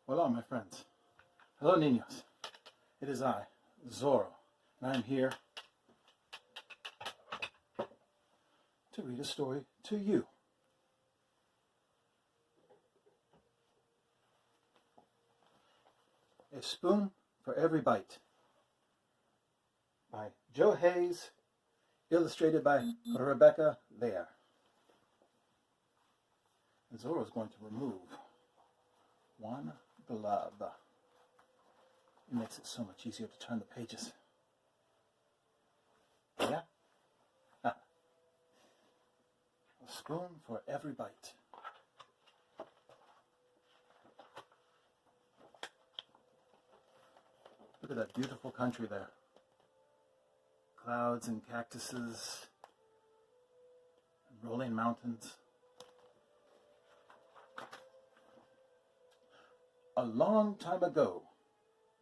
Hola, my friends. Hello, niños. It is I, Zorro, and I'm here to read a story to you. A Spoon for Every Bite by Joe Hayes, illustrated by Rebecca Lear. And Zorro is going to remove one glove. It makes it so much easier to turn the pages. Yeah? A spoon for every bite. Look at that beautiful country there. Clouds and cactuses, and rolling mountains. A long time ago,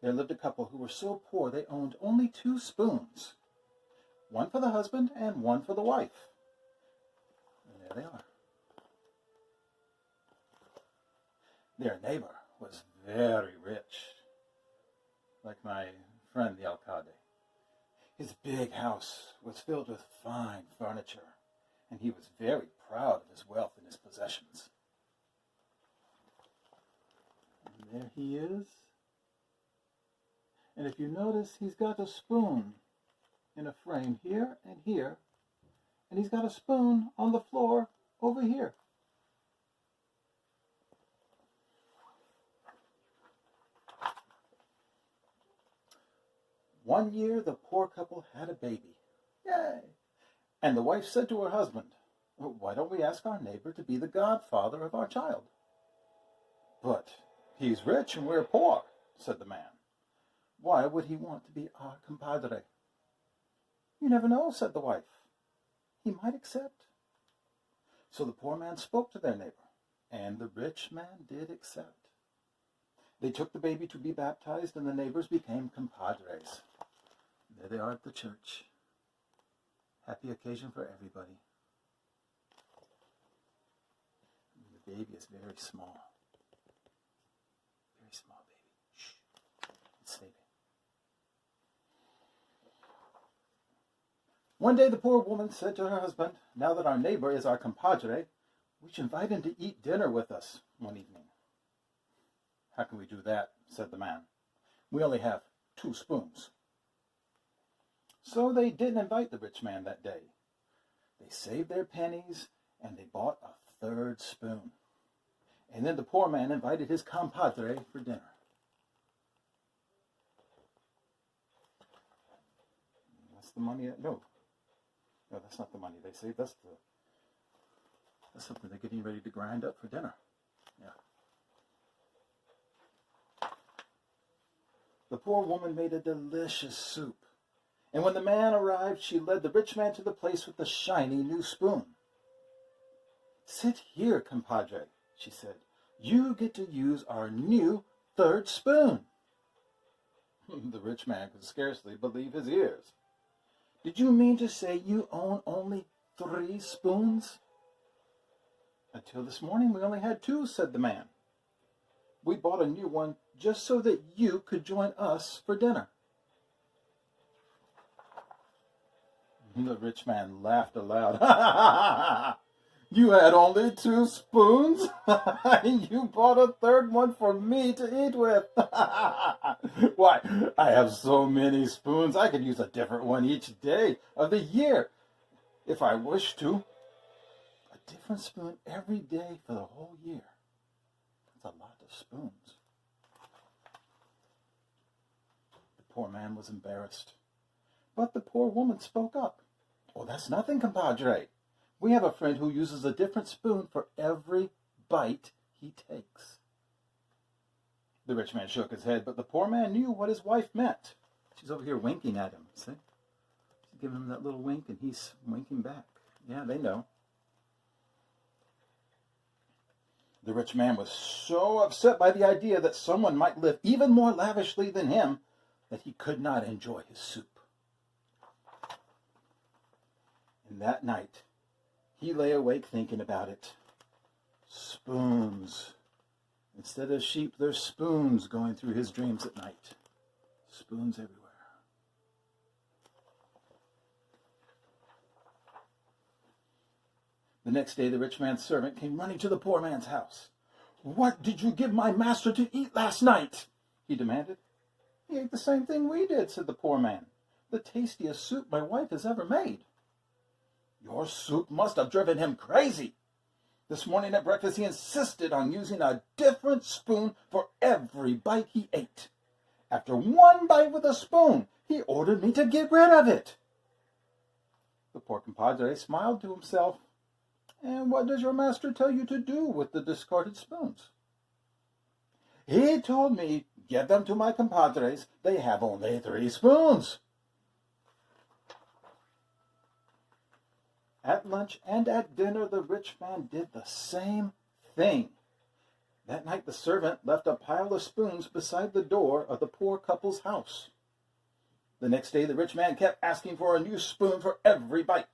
there lived a couple who were so poor they owned only 2 spoons. One for the husband and one for the wife. And there they are. Their neighbor was very rich, like my friend the alcalde. His big house was filled with fine furniture, and he was very proud of his wealth and his possessions. And there he is. And if you notice, he's got a spoon in a frame here and here, and he's got a spoon on the floor over here. One year, the poor couple had a baby. Yay! And the wife said to her husband, "Why don't we ask our neighbor to be the godfather of our child?" "But he's rich and we're poor," said the man. "Why would he want to be our compadre?" "You never know," said the wife. "He might accept." So the poor man spoke to their neighbor, and the rich man did accept. They took the baby to be baptized, and the neighbors became compadres. There they are at the church. Happy occasion for everybody. And the baby is very small. Very small baby. Shh. It's sleeping. One day the poor woman said to her husband, "Now that our neighbor is our compadre, we should invite him to eat dinner with us one evening." "How can we do that?" said the man. "We only have 2 spoons. So they didn't invite the rich man that day. They saved their pennies and they bought a 3rd spoon. And then the poor man invited his compadre for dinner. That's the money. No, that's not the money they saved. That's something they're getting ready to grind up for dinner. Yeah. The poor woman made a delicious soup. And when the man arrived, she led the rich man to the place with the shiny new spoon. "Sit here, compadre," she said. "You get to use our new 3rd spoon." The rich man could scarcely believe his ears. "Did you mean to say you own only 3 spoons?" "Until this morning we only had 2, said the man. "We bought a new one just so that you could join us for dinner." The rich man laughed aloud. "You had only 2 spoons? And you bought a 3rd one for me to eat with? Why, I have so many spoons, I could use a different one each day of the year, if I wished to. A different spoon every day for the whole year. That's a lot of spoons." The poor man was embarrassed. But the poor woman spoke up. "Oh, that's nothing, compadre. We have a friend who uses a different spoon for every bite he takes." The rich man shook his head, but the poor man knew what his wife meant. She's over here winking at him, see? She's giving him that little wink, and he's winking back. Yeah, they know. The rich man was so upset by the idea that someone might live even more lavishly than him that he could not enjoy his soup. And that night, he lay awake thinking about it. Spoons. Instead of sheep, there's spoons going through his dreams at night. Spoons everywhere. The next day, the rich man's servant came running to the poor man's house. "What did you give my master to eat last night?" he demanded. "He ate the same thing we did," said the poor man. "The tastiest soup my wife has ever made." "Your soup must have driven him crazy. This morning at breakfast, he insisted on using a different spoon for every bite he ate. After one bite with a spoon, he ordered me to get rid of it." The poor compadre smiled to himself. "And what does your master tell you to do with the discarded spoons?" "He told me, give them to my compadres. They have only 3 spoons." At lunch and at dinner, the rich man did the same thing. That night, the servant left a pile of spoons beside the door of the poor couple's house. The next day, the rich man kept asking for a new spoon for every bite.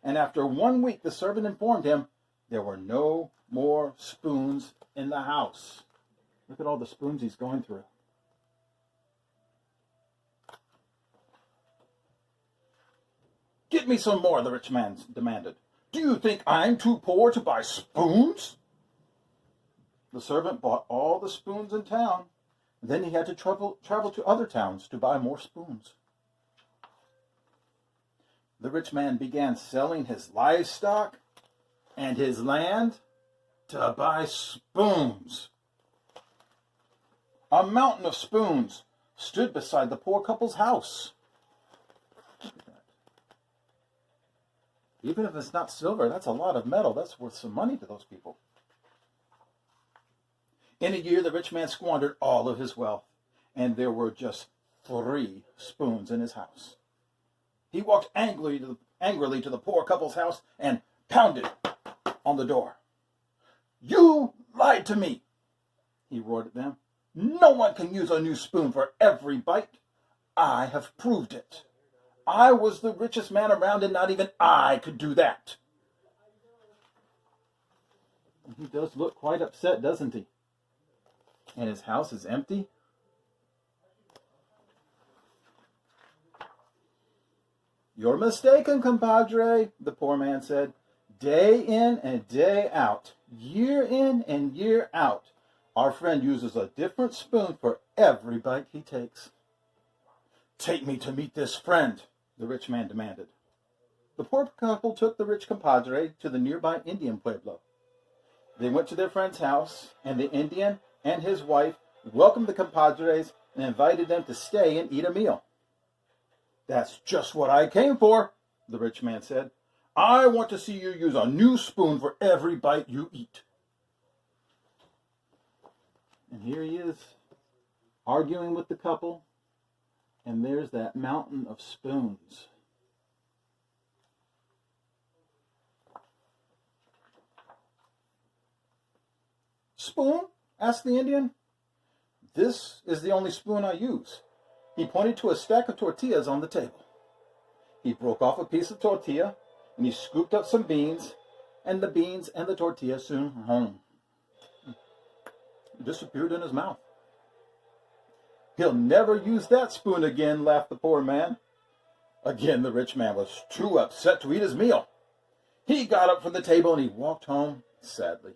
And after 1 week, the servant informed him there were no more spoons in the house. Look at all the spoons he's going through. "Get me some more," the rich man demanded. "Do you think I'm too poor to buy spoons?" The servant bought all the spoons in town. Then he had to travel to other towns to buy more spoons. The rich man began selling his livestock and his land to buy spoons. A mountain of spoons stood beside the poor couple's house. Look at that. Even if it's not silver, that's a lot of metal. That's worth some money to those people. In a year, the rich man squandered all of his wealth, and there were just 3 spoons in his house. He walked angrily to the poor couple's house and pounded on the door. "You lied to me," he roared at them. "No one can use a new spoon for every bite. I have proved it. I was the richest man around, and not even I could do that." And he does look quite upset, doesn't he? And his house is empty. "You're mistaken, compadre," the poor man said. "Day in and day out, year in and year out, our friend uses a different spoon for every bite he takes." "Take me to meet this friend," the rich man demanded. The poor couple took the rich compadre to the nearby Indian pueblo. They went to their friend's house, and the Indian and his wife welcomed the compadres and invited them to stay and eat a meal. "That's just what I came for," the rich man said. "I want to see you use a new spoon for every bite you eat." And here he is, arguing with the couple, and there's that mountain of spoons. "Spoon?" asked the Indian. "This is the only spoon I use." He pointed to a stack of tortillas on the table. He broke off a piece of tortilla, and he scooped up some beans, and the beans and the tortilla soon disappeared in his mouth. "He'll never use that spoon again," laughed the poor man. Again, the rich man was too upset to eat his meal. He got up from the table and he walked home sadly.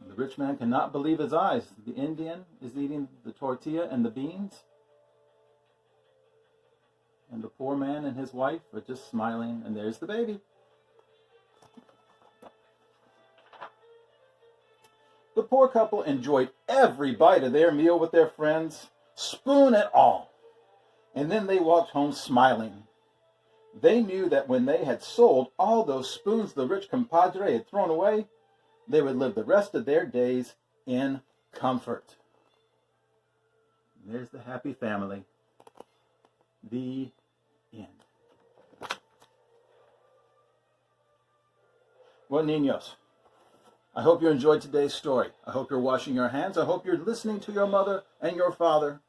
The rich man cannot believe his eyes. The Indian is eating the tortilla and the beans, and the poor man and his wife are just smiling, and there's the baby. The poor couple enjoyed every bite of their meal with their friends, spoon and all, and then they walked home smiling. They knew that when they had sold all those spoons the rich compadre had thrown away, they would live the rest of their days in comfort. And there's the happy family. The end. Well, niños, I hope you enjoyed today's story. I hope you're washing your hands. I hope you're listening to your mother and your father.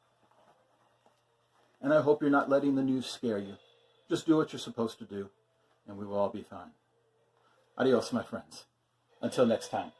And I hope you're not letting the news scare you. Just do what you're supposed to do, and we will all be fine. Adios, my friends. Until next time.